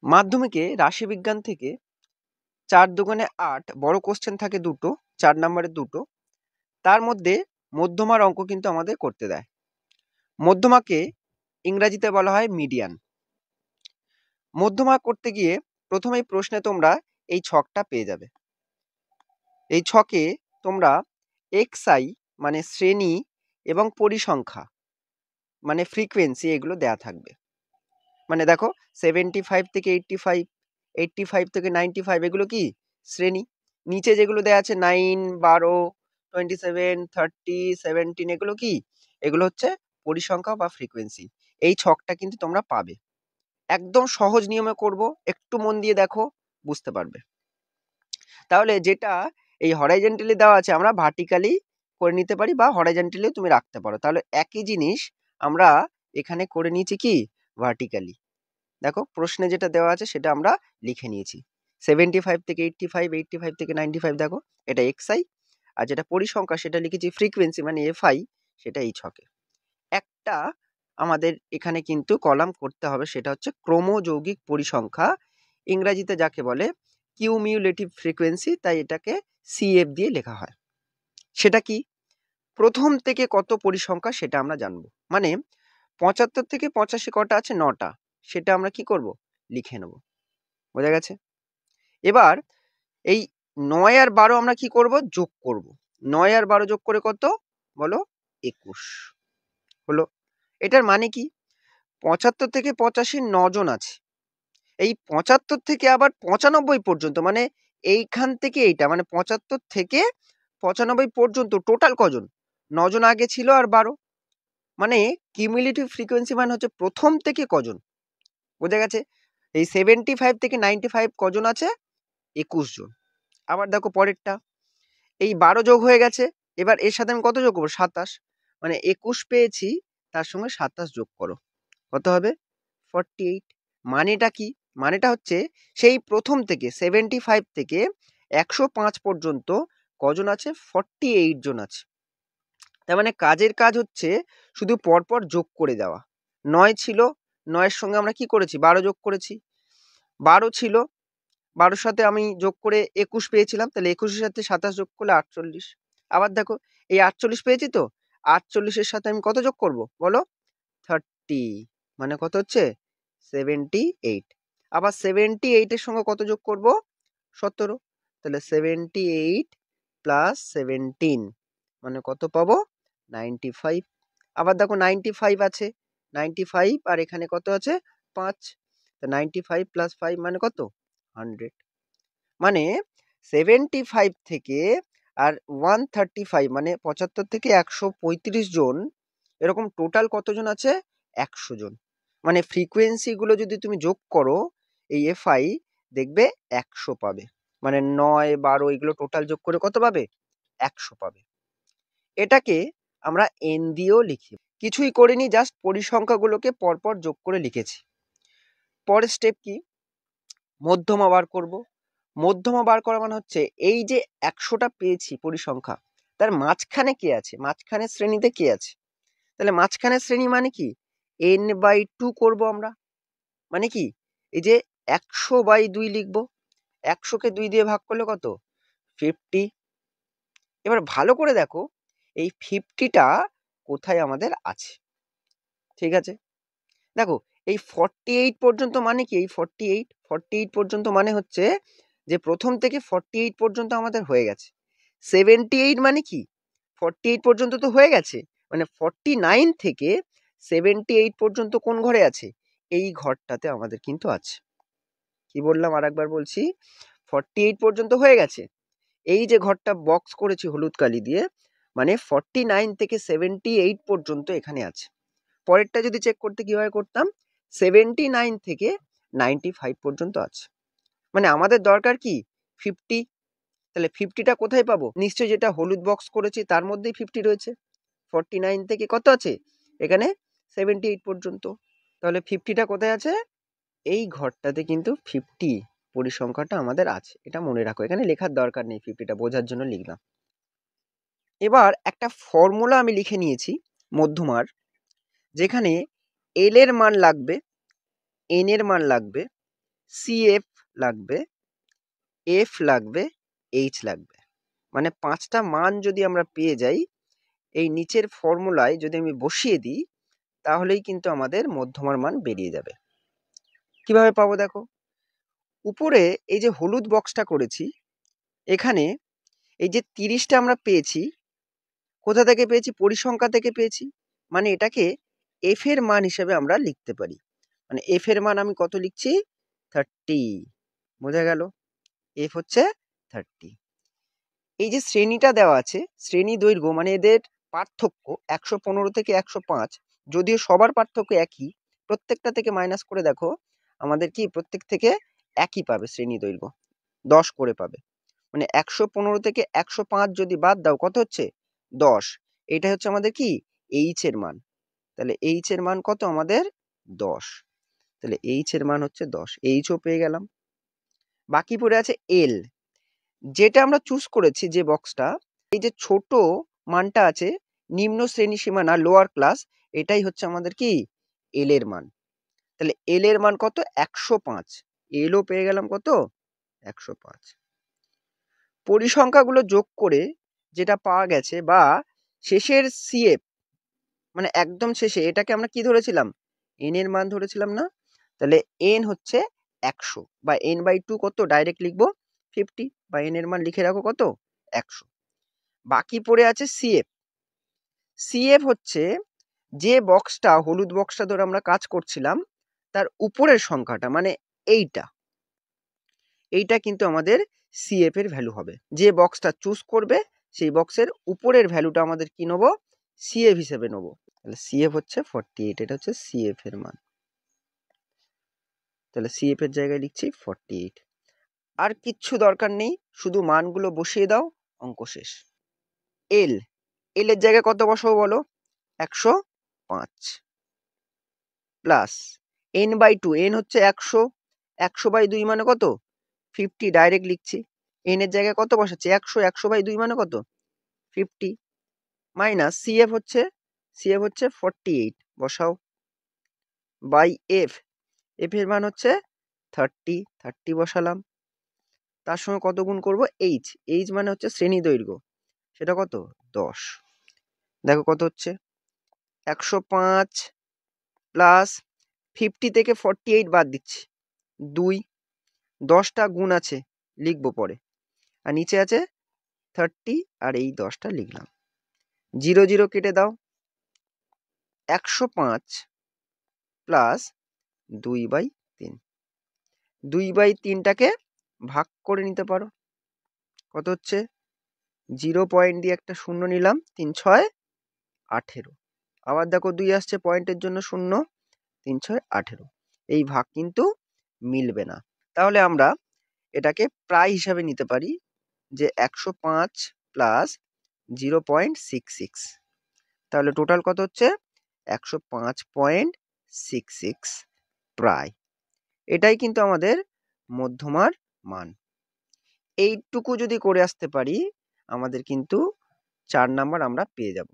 মাধ্যমিকে রাশিবিজ্ঞান থেকে ৪ দুগুণে ৮ বড় কোশ্চেন থাকে দুটো, ৪ নম্বরের দুটো। তার মধ্যে মধ্যমার অঙ্ক কিন্তু আমাদের করতে দেয়। মধ্যমাকে ইংরাজিতে বলা হয় মিডিয়ান। মধ্যমা করতে গিয়ে প্রথমেই প্রশ্নে তোমরা এই ছকটা পেয়ে যাবে। এই ছকে তোমরা xi মানে শ্রেণী এবং পরিসংখ্যা মানে ফ্রিকোয়েন্সি এগুলো দেয়া থাকবে। মানে দেখো 75 থেকে 85, 85 থেকে 95 এগুলো কি শ্রেণী। নিচে যেগুলো দেয়া আছে 9, 12, 27, 30, 17 এগুলো কি? এগুলো হচ্ছে পরিসংখ্যা বা ফ্রিকোয়েন্সি। এই ছকটা কিন্তু তোমরা পাবে। একদম সহজ নিয়মে করব, একটু মন দিয়ে দেখো, বুঝতে পারবে। তাহলে যেটা এই হরাইজন্টালি দেওয়া আছে আমরা ভার্টিক্যালি করে নিতে পারি বা হরাইজন্টালিও তুমি রাখতে পারো। তাহলে একই জিনিস আমরা এখানে করে নিয়েছি কি ভার্টিক্যালি। দেখো প্রশ্নে যেটা দেওয়া আছে সেটা আমরা লিখে নিয়েছি। 75 থেকে 85, 85 থেকে 95 দেখো এটা xi, আর যেটা পরিসংখ্যা সেটা লিখেছি ফ্রিকোয়েন্সি মানে fi, সেটা এই ছকে। একটা আমাদের এখানে কিন্তু কলাম করতে হবে, সেটা হচ্ছে ক্রমযৌগিক পরিসংখ্যা, ইংরাজিতে যাকে বলে কিউমিউলেটিভ ফ্রিকোয়েন্সি, তাই এটাকে CF দিয়ে লেখা হয়। সেটা কি? প্রথম থেকে কত পরিসংখ্যা সেটা আমরা জানবো। মানে 75 থেকে 85 কটা আছে? 9টা। সেটা আমরা কি করব? লিখে নেব। বোঝা গেছে? এবার এই 9 আর 12 আমরা কি করব? যোগ করব। 9 আর 12 যোগ করে কত? বলো? 21 হলো। এটার মানে কি? 75 থেকে 85 9 জন আছে। এই 75 থেকে আবার 95 পর্যন্ত, মানে এইখান থেকে এইটা, মানে 75 থেকে 95 পর্যন্ত টোটাল কজন? 9 জন আগে ছিল আর 12। মানে কিউমুলেটিভ ফ্রিকোয়েন্সি মানে হচ্ছে প্রথম থেকে কজন। বোঝা গেছে? এই 75 থেকে 95 কজন আছে? 21 জন। আবার দেখো পরেরটা, এই 12 যোগ হয়ে গেছে। এবার এর সাথে আমি কত যোগ করবো? 27। মানে 21 পেয়েছি, তার সঙ্গে 27 যোগ করো। কত হবে? 48। মানেটা কি? মানেটা হচ্ছে সেই প্রথম থেকে 75 থেকে 105 পর্যন্ত কজন আছে? 48 জন আছে। তার মানে কাজের কাজ হচ্ছে শুধু পরপর যোগ করে দেওয়া। 9 ছিল, 9 এর সঙ্গে আমরা কি করেছি? 12 যোগ করেছি। 12 ছিল, 12 সাথে আমি যোগ করে 21 পেয়েছিলাম, তাহলে 21 এর সাথে 27 যোগ করলে 48। আবার দেখো এই 48 পেয়েছি তো, 48 এর সাথে আমি কত যোগ করব বলো? 30, মানে কত হচ্ছে? 78। আবার 78 এর সঙ্গে কত যোগ করব? 17। তাহলে 78 প্লাস 17 মানে কত পাবো? 95। আবার দেখো 95 আছে, 95 আর এখানে কত আছে? 5। তো 95 প্লাস 5 মানে কত? 100। মানে 75 থেকে আর 135 মানে 75 থেকে 135 জন, এরকম টোটাল কতজন আছে? 100 জন। মানে ফ্রিকোয়েন্সি গুলো যদি তুমি যোগ করো এই fi, দেখবে 100 পাবে। মানে 9, 12 এগুলো টোটাল যোগ করে কত পাবে? 100 পাবে। এটাকে আমরা n দিয়েও লিখি। কিছুই করিনি, জাস্ট পরিসংখ্যাগুলোকে পরপর যোগ করে লিখেছি। পরের স্টেপ কি? মধ্যমা বার করব। মধ্যমা বার করা মানে হচ্ছে এই যে 100টা পেয়েছি পরিসংখ্যা, তার মাঝখানে কে আছে? মাঝখানের শ্রেণীতে কে আছে? তাহলে মাঝখানের শ্রেণী মানে কি? n/2 করব আমরা। মানে কি? এই যে 100/2 লিখবো। 100কে 2 দিয়ে ভাগ করলে কত? 50। এবার ভালো করে দেখো এই 50টা কোথায় আমাদের আছে। ঠিক আছে? দেখো এই 48 পর্যন্ত মানে কি? এই 48 পর্যন্ত মানে হচ্ছে যে প্রথম থেকে 48 পর্যন্ত আমাদের হয়ে গেছে। 78 মানে কি? 48 পর্যন্ত তো হয়ে গেছে, মানে 49 থেকে 78 পর্যন্ত কোন ঘরে আছে? এই ঘরটাতে আমাদের কিন্তু আছে। কি বললাম আরেকবার বলছি, 48 পর্যন্ত হয়ে গেছে, এই যে ঘরটা বক্স করেছি হলুদ কালি দিয়ে, মানে 49 থেকে 78 পর্যন্ত এখানে আছে। পরেরটা যদি চেক করতে কিভাবে করতাম? 79 থেকে 95 পর্যন্ত আছে। মানে আমাদের দরকার কি? 50। তাহলে 50টা কোথায় পাবো? নিশ্চয়ই যেটা হলুদ বক্স করেছি তার মধ্যেই 50 রয়েছে। 49 থেকে কত আছে? এখানে 78 পর্যন্ত। তাহলে 50টা কোথায় আছে? এই ঘরটাতে কিন্তু 50 পরিসংখ্যাটা আমাদের আছে। এটা মনে রাখো, এখানে লেখার দরকার নেই, 50টা বোঝার জন্য লিখলাম। এবার একটা ফর্মুলা আমি লিখে নিয়েছি মধ্যমার, যেখানে এল এর মান লাগবে, এন এর মান লাগবে, CF লাগবে, F লাগবে, H লাগবে। মানে 5টা মান যদি আমরা পেয়ে যাই, এই নিচের ফর্মুলায় যদি আমি বসিয়ে দিই, তাহলেই কিন্তু আমাদের মধ্যমার মান বেরিয়ে যাবে। কিভাবে পাবো দেখো, উপরে এই যে হলুদ বক্সটা করেছি, এখানে এই যে 30টা আমরা পেয়েছি, কোথা থেকে পেয়েছি? পরিসংখ্যা থেকে পেয়েছি। মানে এটাকে এফ এর মান হিসেবে আমরা লিখতে পারি। মানে এফ এর মান আমি কত লিখছি? 30। বোঝা গেল? এফ হচ্ছে 30। এই যে শ্রেণীটা দেওয়া আছে, শ্রেণী দৈর্ঘ্য মানে এদের পার্থক্য 115 থেকে 105, যদিও সবার পার্থক্য একই, প্রত্যেকটা থেকে মাইনাস করে দেখো আমাদের কি প্রত্যেক থেকে একই পাবে শ্রেণী দৈর্ঘ্য, 10 করে পাবে। মানে 115 থেকে 105 যদি বাদ দাও কত হচ্ছে? 10। এটা হচ্ছে আমাদের কি এইচ এর মান। তাহলে এইচ এর মান কত আমাদের? 10। তাহলে এইচ এর মান হচ্ছে 10, এইচও পেয়ে গেলাম। বাকি পড়ে আছে এল, যেটা আমরা চুজ করেছি যে বক্সটা, এই যে ছোট মানটা আছে নিম্ন শ্রেণী সীমানা লোয়ার ক্লাস, এটাই হচ্ছে আমাদের কি এল এর মান। তাহলে এল এর মান কত? 105। এলও পেয়ে গেলাম কত? 105। পরিসংখ্যাগুলো যোগ করে যেটা পাওয়া গেছে, বা শেষের সিএফ মানে একদম শেষে, এটাকে আমরা কি ধরেছিলাম? এন এর মান ধরেছিলাম না? তাহলে এন হচ্ছে 100, বা n/2 কত ডাইরেক্ট লিখবো 50, বা এন এর মান লিখে রাখো কত? 100। বাকি পড়ে আছে সিএফ। সিএফ হচ্ছে যে বক্সটা, হলুদ বক্সটা ধরে আমরা কাজ করছিলাম, তার উপরের সংখ্যাটা, মানে এইটা কিন্তু আমাদের সিএফ এর ভ্যালু হবে। যে বক্সটা চুজ করবে সেই বক্সের উপরের ভ্যালুটা আমাদের কি নেবো? সিএফ হিসেবে নেবো। তাহলে সিএফ হচ্ছে 48, এটা হচ্ছে সিএফ এর মান। তাহলে সিএফ এর জায়গায় লিখছি 48। আর কিচ্ছু দরকার নেই, শুধু মানগুলো বসিয়ে দাও, অঙ্ক শেষ। এল, এল এর জায়গায় কত বসাবো বলো? 105 প্লাস n/2, n হচ্ছে 100, 100/2 মানে কত? 50, ডাইরেক্ট লিখছি। n এর জায়গায় কত বসাচ্ছি? 100, 100/2 মানে কত? 50, মাইনাস সিএফ হচ্ছে 48, বসাও, বাই এফ, এফ এর মান হচ্ছে 30 বসালাম। তার সঙ্গে কত গুণ করব? এইচ, এইচ মানে হচ্ছে শ্রেণী দৈর্ঘ্য, সেটা কত? 10। দেখো কত হচ্ছে? 105 প্লাস 50 থেকে 48 বাদ দিচ্ছি 2, 10টা গুণ আছে লিখবো পরে, আর নিচে আছে 30, আর এই 10টা লিখলাম। 0 0 কেটে দাও। 105 প্লাস 2/3, 2/3টাকে ভাগ করে নিতে পারো। কত হচ্ছে? 0 পয়েন্ট দিয়ে একটা শূন্য নিলাম, 3 6 18। আবার দেখো 2 আসছে, পয়েন্টের জন্য 0, 3 6 18। এই ভাগ কিন্তু মিলবে না। তাহলে আমরা এটাকে প্রায় হিসাবে নিতে পারি যে 105 প্লাস 0.66। তাহলে টোটাল কত হচ্ছে? 105.66 প্রায়। এটাই কিন্তু আমাদের মধ্যমার মান। এইটুকু যদি করে আসতে পারি, আমাদের কিন্তু 4 নাম্বার আমরা পেয়ে যাব।